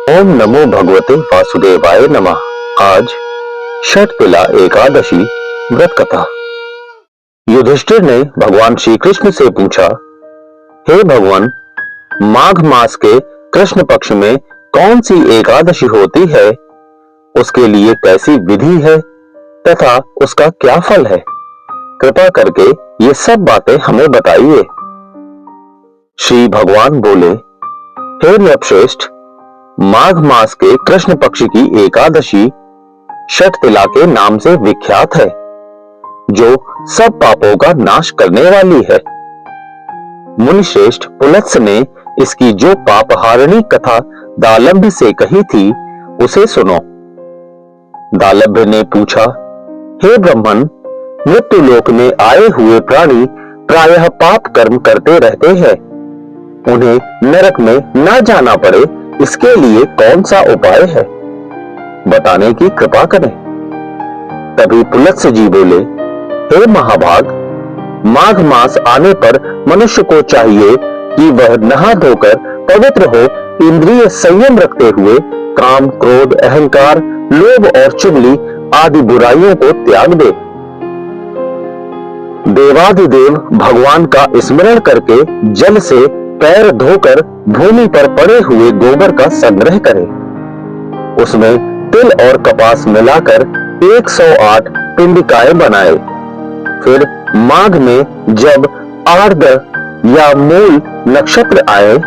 ओम नमो भगवते वासुदेवाय नमः। आज षटतिला एकादशी व्रत कथा। युधिष्ठिर ने भगवान श्री कृष्ण से पूछा, हे भगवान, माघ मास के कृष्ण पक्ष में कौन सी एकादशी होती है, उसके लिए कैसी विधि है तथा उसका क्या फल है? कृपा करके ये सब बातें हमें बताइए। श्री भगवान बोले, हे नृपश्रेष्ठ, माघ मास के कृष्ण पक्ष की एकादशी षटतिला के नाम से विख्यात है, जो सब पापों का नाश करने वाली है। मुनिश्रेष्ठ पुलत्स ने इसकी जो पापहारिणी कथा दालभ्य से कही थी, उसे सुनो। दालभ्य ने पूछा, हे ब्रह्मन, मृत्यु लोक में आए हुए प्राणी प्रायः पाप कर्म करते रहते हैं। उन्हें नरक में न जाना पड़े, इसके लिए कौन सा उपाय है, बताने की कृपा करें। तभी पुलत्स जी बोले, हे महाभाग, माघ मास आने पर मनुष्य को चाहिए कि वह नहा धोकर पवित्र हो, इंद्रिय संयम रखते हुए काम, क्रोध, अहंकार, लोभ और चुगली आदि बुराइयों को त्याग दे। देवाधिदेव भगवान का स्मरण करके जल से पैर धोकर भूमि पर पड़े हुए गोबर का संग्रह करे। उसमें तिल और कपास मिलाकर 108 पिंडिकाएं बनाए। फिर माघ में जब आर्द्र या मूल नक्षत्र आए,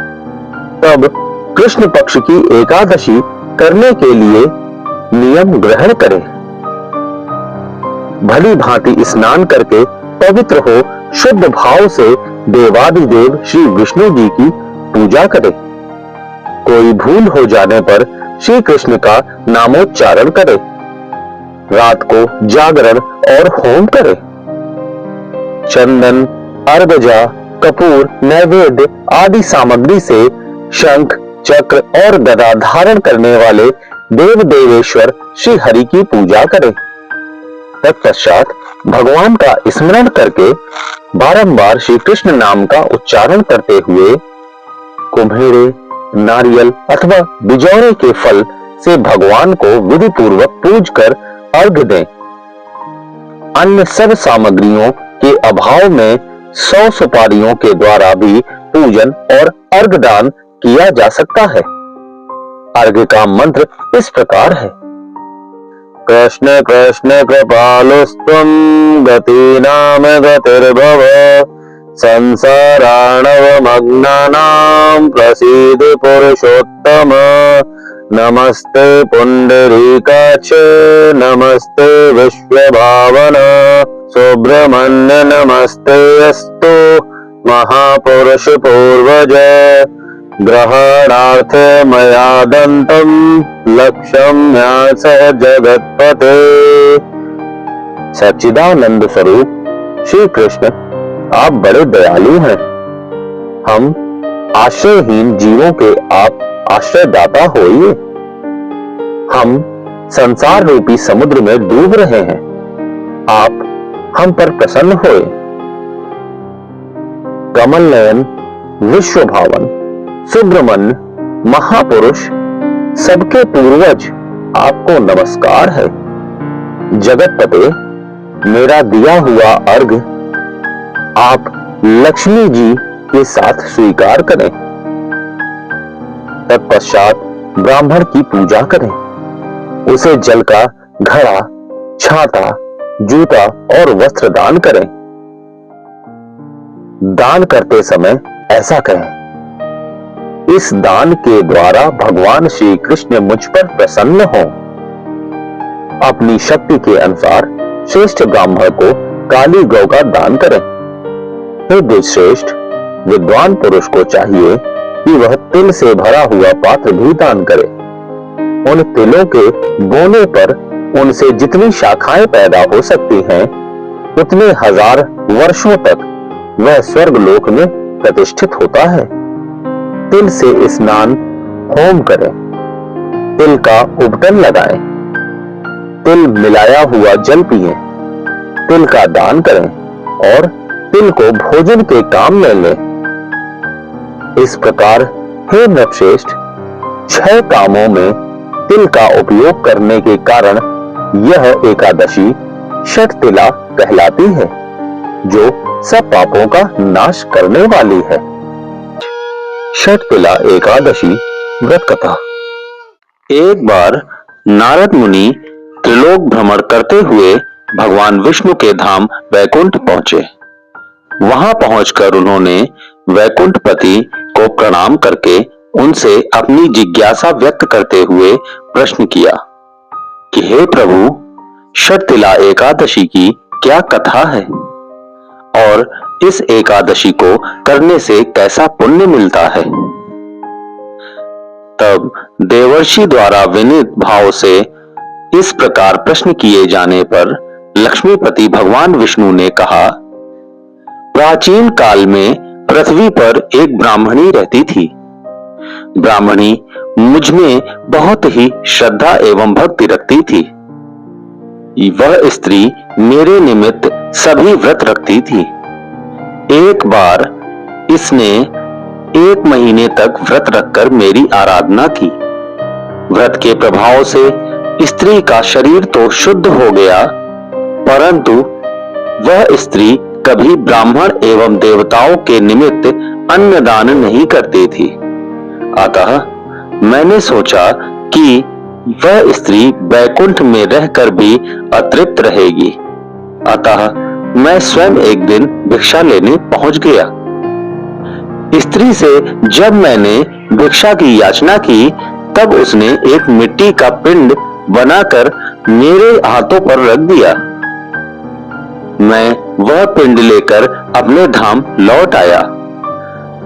तब कृष्ण पक्ष की एकादशी करने के लिए नियम ग्रहण करे। भली भांति स्नान करके पवित्र हो शुद्ध भाव से देवादिदेव श्री विष्णु जी की पूजा करे। कोई भूल हो जाने पर श्री कृष्ण का नामोच्चारण करे। रात को जागरण और होम करे। चंदन, अर्गजा, कपूर, नैवेद्य आदि सामग्री से शंख, चक्र और गदा धारण करने वाले देव देवेश्वर श्री हरि की पूजा करे। तत्पश्चात भगवान का स्मरण करके बारंबार श्री कृष्ण नाम का उच्चारण करते हुए कुम्हेरे, नारियल अथवा बिजौरे के फल से भगवान को विधि पूर्वक पूज कर अर्घ्य दें। अन्य सब सामग्रियों के अभाव में 100 सुपारियों के द्वारा भी पूजन और अर्घ्यदान किया जा सकता है। अर्घ्य का मंत्र इस प्रकार है, कृष्ण कृष्ण कृपालुस्त्वं गतीनां गतिर्भव, संसारार्णवमग्नानां प्रसीद पुरुषोत्तम, नमस्ते पुंडरीकाक्ष, नमस्ते विश्वभावन, सुब्रह्मण्य नमस्ते अस्तु, महापुरुष पूर्वज, ग्रहणार्थ मया दंतम, लक्ष्यम्यास जगत्पते। सच्चिदानंद स्वरूप श्री कृष्ण, आप बड़े दयालु हैं। हम आश्रयहीन जीवों के आप आश्रयदाता होइए। हम संसार रूपी समुद्र में डूब रहे हैं, आप हम पर प्रसन्न होए। कमल नयन, विश्व भावन, सुब्रह्मण्य, महापुरुष, सबके पूर्वज, आपको नमस्कार है। जगतपते, मेरा दिया हुआ अर्घ्य आप लक्ष्मी जी के साथ स्वीकार करें। तत्पश्चात ब्राह्मण की पूजा करें। उसे जल का घड़ा, छाता, जूता और वस्त्र दान करें। दान करते समय ऐसा कहें, इस दान के द्वारा भगवान श्री कृष्ण मुझ पर प्रसन्न हो। अपनी शक्ति के अनुसार श्रेष्ठ ब्राह्मण को काली गौ का दान करें। हे द्विजश्रेष्ठ, विद्वान पुरुष को चाहिए कि वह तिल से भरा हुआ पात्र भी दान करे। उन तिलों के बोने पर उनसे जितनी शाखाएं पैदा हो सकती हैं, उतने हजार वर्षों तक वह स्वर्ग लोक में प्रतिष्ठित होता है। तिल से स्नान, होम करें। तिल का उपटन लगाएं। तिल मिलाया हुआ जल पिएं। तिल का दान करें और तिल को भोजन के काम में लें। इस प्रकार हे नृपश्रेष्ठ, 6 कामों में तिल का उपयोग करने के कारण यह एकादशी षटतिला कहलाती है, जो सब पापों का नाश करने वाली है। षटतिला एकादशी व्रत कथा। एक बार नारद मुनि त्रिलोक भ्रमण करते हुए भगवान विष्णु के धाम वैकुंठ पहुंचे। वहां पहुंचकर उन्होंने वैकुंठपति को प्रणाम करके उनसे अपनी जिज्ञासा व्यक्त करते हुए प्रश्न किया कि हे प्रभु, षटतिला एकादशी की क्या कथा है और इस एकादशी को करने से कैसा पुण्य मिलता है। तब देवर्षि द्वारा विनीत भाव से इस प्रकार प्रश्न किए जाने पर लक्ष्मीपति भगवान विष्णु ने कहा, प्राचीन काल में पृथ्वी पर एक ब्राह्मणी रहती थी। ब्राह्मणी मुझ में बहुत ही श्रद्धा एवं भक्ति रखती थी। वह स्त्री मेरे निमित्त सभी व्रत रखती थी। एक बार इसने 1 महीने तक व्रत रखकर मेरी आराधना की। व्रत के प्रभाव से स्त्री का शरीर तो शुद्ध हो गया, परंतु वह स्त्री कभी ब्राह्मण एवं देवताओं के निमित्त अन्नदान नहीं करती थी। अतः मैंने सोचा कि वह स्त्री वैकुंठ में रहकर भी अतृप्त रहेगी। अतः मैं स्वयं एक दिन भिक्षा लेने पहुंच गया। स्त्री से जब मैंने भिक्षा की याचना की, तब उसने एक मिट्टी का पिंड बनाकर मेरे हाथों पर रख दिया। मैं वह पिंड लेकर अपने धाम लौट आया।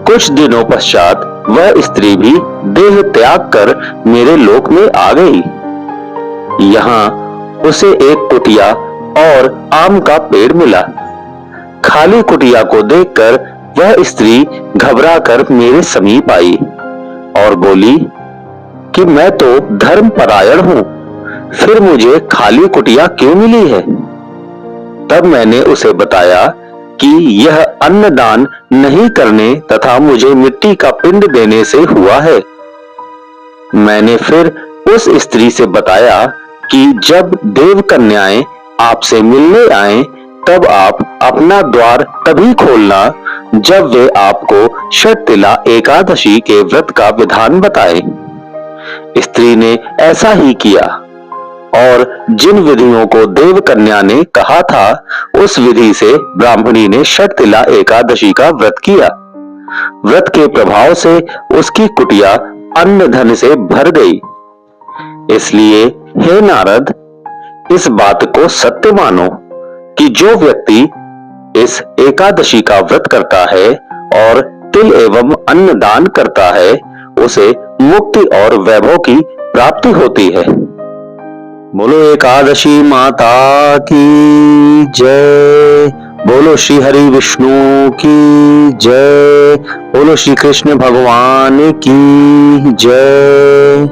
कुछ दिनों पश्चात वह स्त्री भी देह त्याग कर मेरे लोक में आ गई। यहाँ उसे एक कुटिया और आम का पेड़ मिला। खाली कुटिया को देखकर वह स्त्री घबराकर मेरे समीप आई और बोली कि मैं तो धर्मपरायण हूं, फिर मुझे खाली कुटिया क्यों मिली है। तब मैंने उसे बताया कि यह अन्नदान नहीं करने तथा मुझे मिट्टी का पिंड देने से हुआ है। मैंने फिर उस स्त्री से बताया कि जब देव कन्याएं आपसे मिलने आए, तब आप अपना द्वार तभी खोलना जब वे आपको षटतिला एकादशी के व्रत का विधान बताएं। स्त्री ने ऐसा ही किया और जिन विधियों को देव कन्या ने कहा था, उस विधि से ब्राह्मणी ने षटतिला एकादशी का व्रत किया। व्रत के प्रभाव से उसकी कुटिया अन्न धन से भर गई। इसलिए हे नारद, इस बात को सत्य मानो कि जो व्यक्ति इस एकादशी का व्रत करता है और तिल एवं अन्न दान करता है, उसे मुक्ति और वैभव की प्राप्ति होती है। बोलो एकादशी माता की जय। बोलो श्री हरि विष्णु की जय। बोलो श्री कृष्ण भगवान की जय।